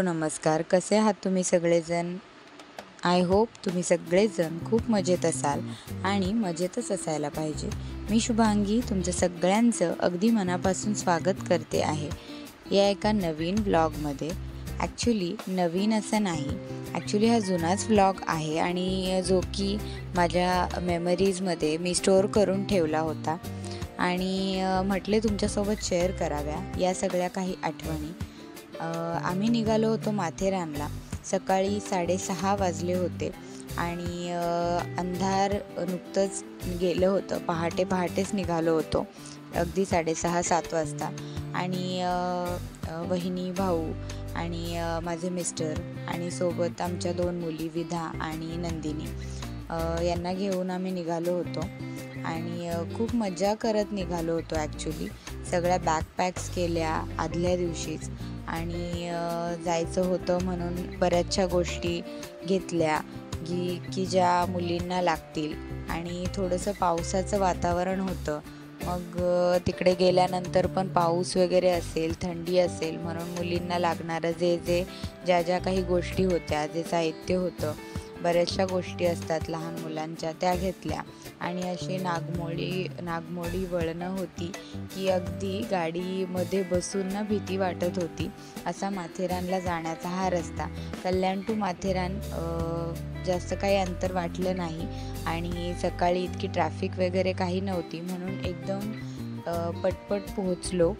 Hello नमस्कार, कसे आहात तुम्ही सगळेजण? आय होप तुम्ही सगळेजण खूप मजेत असाल आणि मजेतच असायला पाहिजे. मी शुभांगी तुमचं सगळ्यांचं अगदी मनापासून स्वागत करते आहे या एका नवीन व्लॉगमध्ये. ॲक्च्युली नवीन असं नाही, ॲक्च्युली हा जुनाच व्लॉग आहे आणि जो की माझ्या मेमरीजमध्ये मी स्टोअर करून ठेवला होता आणि म्हटले तुमच्यासोबत शेअर कराव्या या सगळ्या काही आठवणी. आम्ही निघालो होतो माथेरानला. सकाळी 6:30 वाजले होते आणि अंधार नुकतंच गेलं होतं. पहाटेच निघालो होतो, अगदी 6:30-7 वाजता. आणि वहिनी, भाऊ आणि माझे मिस्टर आणि सोबत आमच्या 2 मुली विधा आणि नंदिनी यांना घेऊन आम्ही निघालो होतो आणि खूप मजा करत निघालो होतो. ॲक्च्युली सगळ्या बॅकपॅक्स केल्या आदल्या दिवशीच आणि जायचं होतं म्हणून बऱ्याचशा गोष्टी घेतल्या की ज्या मुलींना लागतील. आणि थोडंसं पावसाचं वातावरण होतं. मग तिकडे गेल्यानंतर पण पाऊस वगैरे असेल, थंडी असेल, म्हणून मुलींना लागणारं ज्या काही गोष्टी होत्या, जे साहित्य होतं, बऱ्याचशा गोष्टी असतात लहान मुलांच्या, त्या घेतल्या. आणि अशी नागमोडी वळणं होती की अगदी गाडीमध्ये बसून ना भीती वाटत होती. असा माथेरानला जाण्याचा हा रस्ता. कल्याण टू माथेरान जास्त काही अंतर वाटलं नाही आणि सकाळी इतकी ट्रॅफिक वगैरे काही नव्हती, म्हणून एकदम पटपट पोहोचलो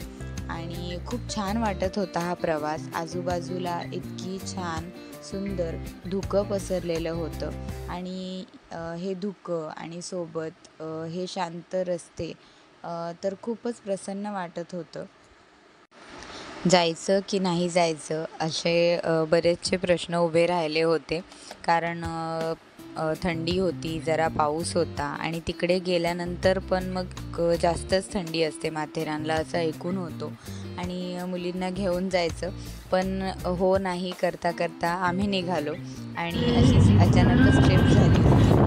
आणि खूप छान वाटत होता हा प्रवास. आजूबाजूला इतकी छान सुंदर धुकं पसरलेलं होतं आणि हे धुकं आणि सोबत हे शांत रस्ते तर खूपच प्रसन्न वाटत होतं. जायचं की नाही जायचं असे बरेचसे प्रश्न उभे राहिले होते, कारण थंडी होती, जरा पाऊस होता आणि तिकडे गेल्यानंतर पण मग जास्तच थंडी असते माथेरानला असं ऐकून होतो. आणि मुलींना घेऊन जायचं पण हो नाही करता करता आम्ही निघालो आणि अशीच अचानकच ट्रिप झाली होती.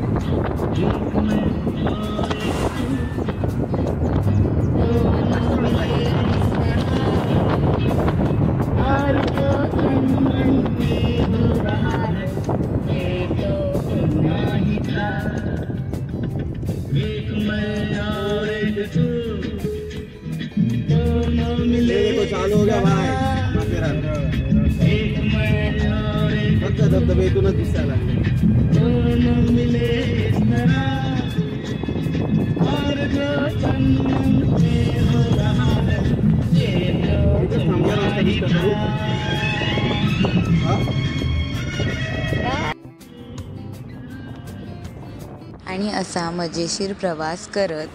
चालू हो गया भाई माथेरान फक्त धबधबेतूनच दिसायला आणि असा मजेशीर प्रवास करत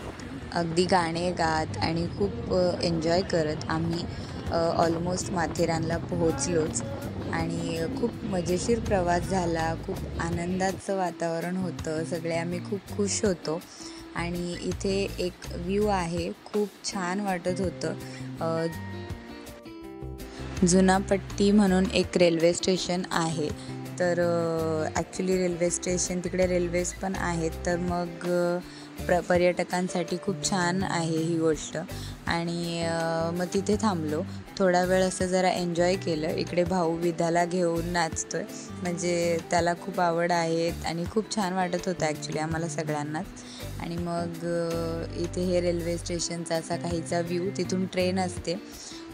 अगदी गाणे गात आणि खूप एन्जॉय करत आम्ही ऑलमोस्ट माथेरानला पोहोचलोच. आणि खूप मजेशीर प्रवास झाला. खूप आनंदाचं वातावरण होतं. सगळे आम्ही खूप खुश होतो. आणि इथे एक व्ह्यू आहे, खूप छान वाटत होतं. जुनापट्टी म्हणून एक रेल्वे स्टेशन आहे. तर ॲक्च्युली रेल्वे स्टेशन तिकडे रेल्वेज पण आहेत, तर मग पर्यटकांसाठी खूप छान आहे ही गोष्ट. आणि मग तिथे थांबलो थोडा वेळ, असं जरा एन्जॉय केलं. इकडे भाऊ विधाला घेऊन नाचतोय, म्हणजे त्याला खूप आवड आहे आणि खूप छान वाटत होतं ॲक्च्युली आम्हाला सगळ्यांनाच. आणि मग इथे हे रेल्वे स्टेशनचा असा काहीचा व्ह्यू. तिथून ट्रेन असते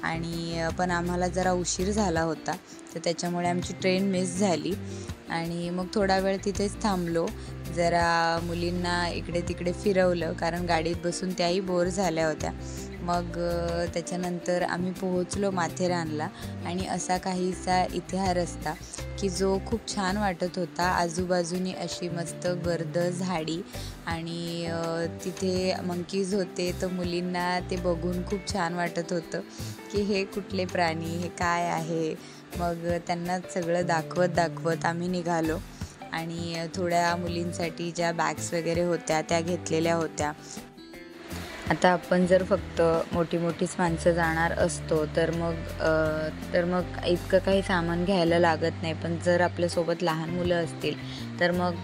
आणि पण आम्हाला जरा उशीर झाला होता, तर त्याच्यामुळे आमची ट्रेन मिस झाली. आणि मग थोडा वेळ तिथेच थांबलो, जरा मुलींना इकडे तिकडे फिरवलं, कारण गाडीत बसून त्याही बोर झाल्या होत्या. मग त्याच्यानंतर आम्ही पोहोचलो माथेरानला. आणि असा काहीसा इथे हा रस्ता की जो खूप छान वाटत होता. आजूबाजूनी अशी मस्त गर्द झाडी आणि तिथे मंकीज होते, तर मुलींना ते बघून खूप छान वाटत होतं की हे कुठले प्राणी, हे काय आहे. मग त्यांना सगळं दाखवत आम्ही निघालो. आणि थोड्या मुलींसाठी ज्या बॅग्स वगैरे होत्या त्या घेतलेल्या होत्या. आता आपण जर फक्त मोठीच माणसं जाणार असतो तर मग इतकं काही सामान घ्यायला लागत नाही. पण जर आपल्यासोबत लहान मुलं असतील तर मग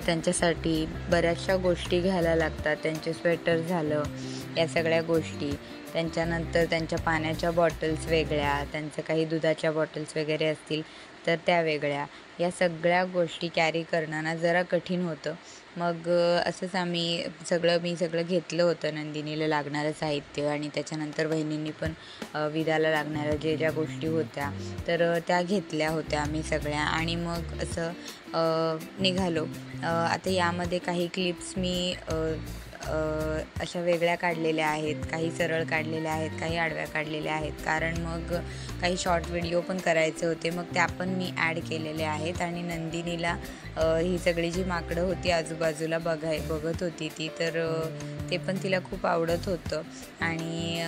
त्यांच्यासाठी बऱ्याचशा गोष्टी घ्यायला लागतात. त्यांचे स्वेटर झालं, या सगळ्या गोष्टी. त्यांच्यानंतर त्यांच्या पाण्याच्या बॉटल्स वेगळ्या, त्यांचं काही दुधाच्या बॉटल्स वगैरे असतील तर त्या वेगळ्या. या सगळ्या गोष्टी कॅरी करणं ना जरा कठीण होतं. मग असंच मी सगळं घेतलं होतं नंदिनीला लागणारं साहित्य आणि त्याच्यानंतर बहिणींनी पण विदाला लागणाऱ्या ज्या गोष्टी होत्या तर त्या घेतल्या होत्या आम्ही सगळ्या आणि मग असं निघालो. आता यामध्ये काही क्लिप्स मी अशा वेगळ्या काढलेल्या आहेत, काही सरळ काढलेल्या आहेत, काही आडव्या काढलेल्या आहेत, कारण मग काही शॉर्ट व्हिडिओ पण करायचे होते. मग त्या पण मी ॲड केलेले आहेत. आणि नंदिनीला ही सगळी जी माकडं होती आजूबाजूला बघत होती ती, तर ते पण तिला खूप आवडत होतं. आणि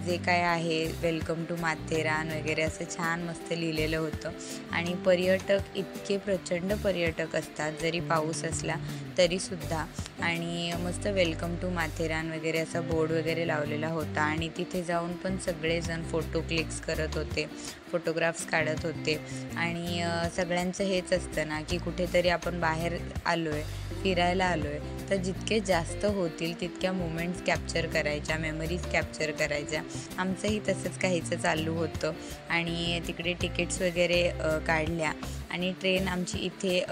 जे काय आहे वेलकम टू माथेरान वगैरे असं छान मस्त लिहिलेलं होतं. आणि पर्यटक इतके प्रचंड पर्यटक असतात जरी पाऊस असला तरीसुद्धा. आणि मस्त वेलकम टू माथेरान वगैरे असा बोर्ड वगैरे लावलेला होता. आणि तिथे जाऊन पण सगळेजण फोटो क्लिक्स करत होते, फोटोग्राफ्स काढत होते. आणि सगळ्यांचं हेच असतं ना की कुठेतरी आपण बाहेर आलो आहे, फिरायला आलो आहे, तर जितके जास्त होतील तितक्या मोमेंट्स कॅप्चर करायच्या, मेमरीज कॅप्चर करायच्या. आमचंही तसंच काहीचं चालू होतं. आणि तिकडे तिकीट्स वगैरे काढल्या. आणि ट्रेन आमची इथे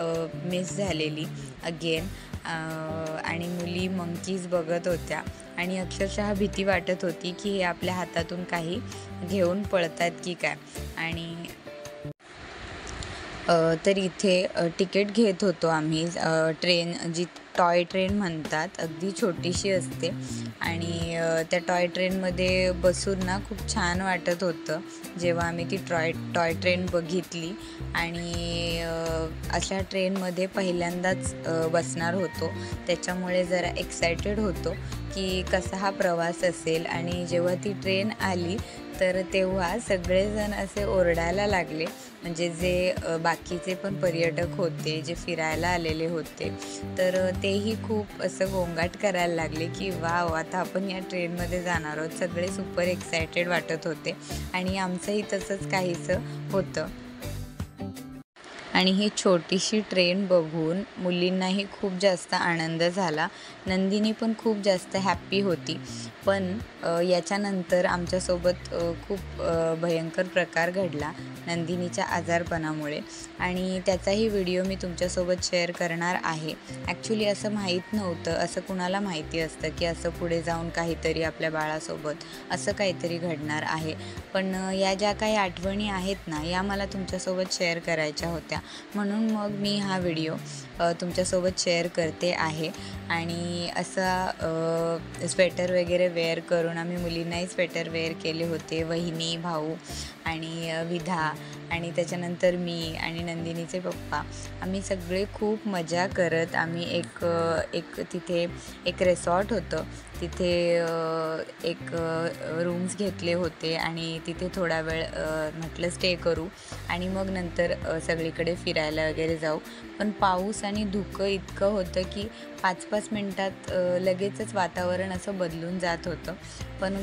मिस झालेली अगेन. आणि मुली मंकीज बघत होत्या आणि अक्षरशः भीती वाटत होती की हे आपल्या हातातून काही घेऊन पळतात की काय. आणि तर इथे तिकीट घेत होतो आम्ही. ट्रेन जी टॉय ट्रेन म्हणतात, अगदी छोटीशी असते. आणि त्या टॉय ट्रेनमध्ये बसून ना खूप छान वाटत होतं जेव्हा आम्ही ती टॉय ट्रेन बघितली. आणि अशा ट्रेनमध्ये पहिल्यांदाच बसणार होतो, त्याच्यामुळे जरा एक्सायटेड होतो की कसा हा प्रवास असेल. आणि जेव्हा ती ट्रेन आली तर तेव्हा सगळेजण असे ओरडायला लागले, म्हणजे जे बाकीचे पण पर्यटक होते, जे फिरायला आलेले होते, तर तेही खूप असं गोंगाट करायला लागले की वाव, आता आपण या ट्रेनमध्ये जाणार आहोत. सगळे सुपर एक्सायटेड वाटत होते आणि आमचंही तसंच काहीसं होतं. आणि ही छोटीशी ट्रेन बघून मुलींनाही खूप जास्त आनंद झाला. नंदिनी पण खूप जास्त हॅप्पी होती. पण याच्यानंतर आमच्यासोबत खूप भयंकर प्रकार घडला नंदिनीच्या आजारपणामुळे. आणि त्याचाही व्हिडिओ मी तुमच्यासोबत शेअर करणार आहे. ॲक्च्युली असं माहीत नव्हतं, असं कुणाला माहिती असतं की असं पुढे जाऊन काहीतरी आपल्या बाळासोबत असं काहीतरी घडणार आहे. पण या ज्या काही आठवणी आहेत ना, या मला तुमच्यासोबत शेअर करायच्या होत्या, म्हणून मग मी हा व्हिडिओ तुमच्यासोबत शेअर करते आहे. आणि असा स्वेटर वगैरे वेअर करून आम्ही मुलींनाही स्वेटर वेअर केले होते. वहिनी, भाऊ आणि विधा आणि त्याच्यानंतर मी आणि नंदिनीचे पप्पा, आम्ही सगळे खूप मजा करत आम्ही एक तिथे एक रिसॉर्ट होतं, तिथे एक रूम्स घेतले होते आणि तिथे थोडा वेळ म्हटलं स्टे करू आणि मग नंतर सगळीकडे फिरायला वगैरे जाऊ. पण पाऊस आणि धुकं इतकं होतं की 5-5 मिनटात लगेचच वातावरण असं बदलून जात होतं. पण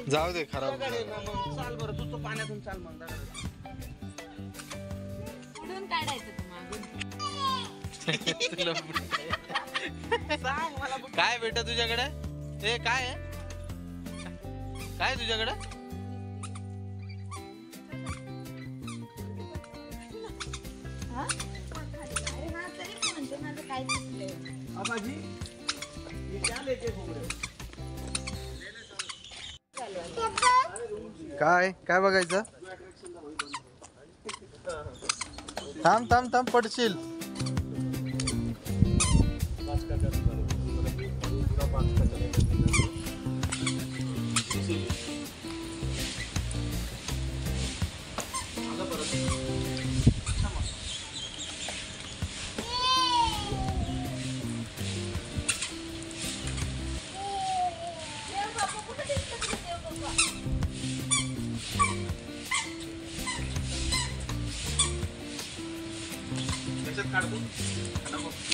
जाऊ दे, खराब चाल बरं, तू पाण्यातून चाल मग. काय बेटा तुझ्याकडे? हे काय आहे? काय तुझ्याकडे? काय काय बघायचं? थांब थांब थांब, पडशील.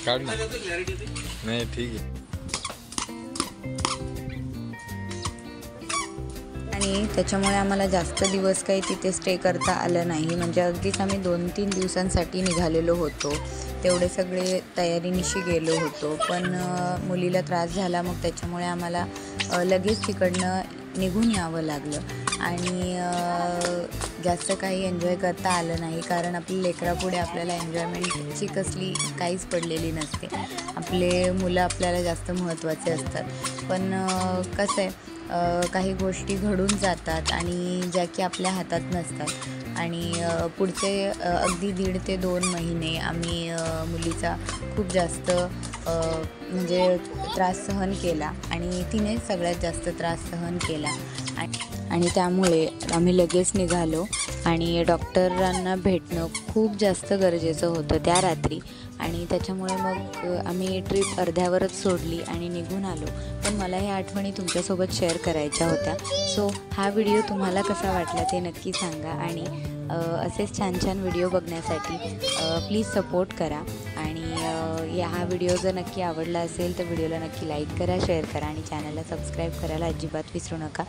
काढ ना. नाही, ठीक आहे. आणि त्याच्यामुळे आम्हाला जास्त दिवस काही तिथे स्टे करता आलं नाही. म्हणजे अगदीच आम्ही 2-3 दिवसांसाठी निघालेलो होतो. तेवढे सगळे तयारीनिशी गेलो होतो. पण मुलीला त्रास झाला, मग त्याच्यामुळे आम्हाला लगेच तिकडनं निघून यावं लागलं. आणि जास्त काही एन्जॉय करता आलं नाही, कारण आपल्या लेकरापुढे आपल्याला एन्जॉयमेंटची कसली काहीच पडलेली नसते. आपले मुलं आपल्याला जास्त महत्त्वाचे असतात. पण कसं आहे, काही गोष्टी घडून जातात आणि ज्या की आपल्या हातात नसतात. आणि पुढचे अगदी 1.5 ते 2 महिने आम्ही मुलीचा खूप जास्त म्हणजे त्रास सहन केला आणि तिने सगळ्यात जास्त त्रास सहन केला. आणि त्यामुळे आम्ही लगेच निघालो आणि डॉक्टरांना भेटणं खूप जास्त गरजेचं होतं त्या रात्री. आणि त्याच्यामुळे मग आम्ही ट्रिप अर्ध्यावरच सोडली आणि निघून आलो. पण मला ह्या आठवणी तुमच्यासोबत शेअर करायच्या होत्या. सो हा व्हिडिओ तुम्हाला कसा वाटला ते नक्की सांगा. आणि असेच छान छान व्हिडिओ बघण्यासाठी प्लीज सपोर्ट करा. आणि हा व्हिडिओ जर नक्की आवडला असेल तर व्हिडिओला नक्की लाईक करा, शेअर करा आणि चॅनलला सबस्क्राईब करायला अजिबात विसरू नका.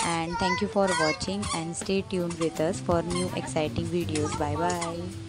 And thank you for watching and stay tuned with us for new exciting videos. Bye bye.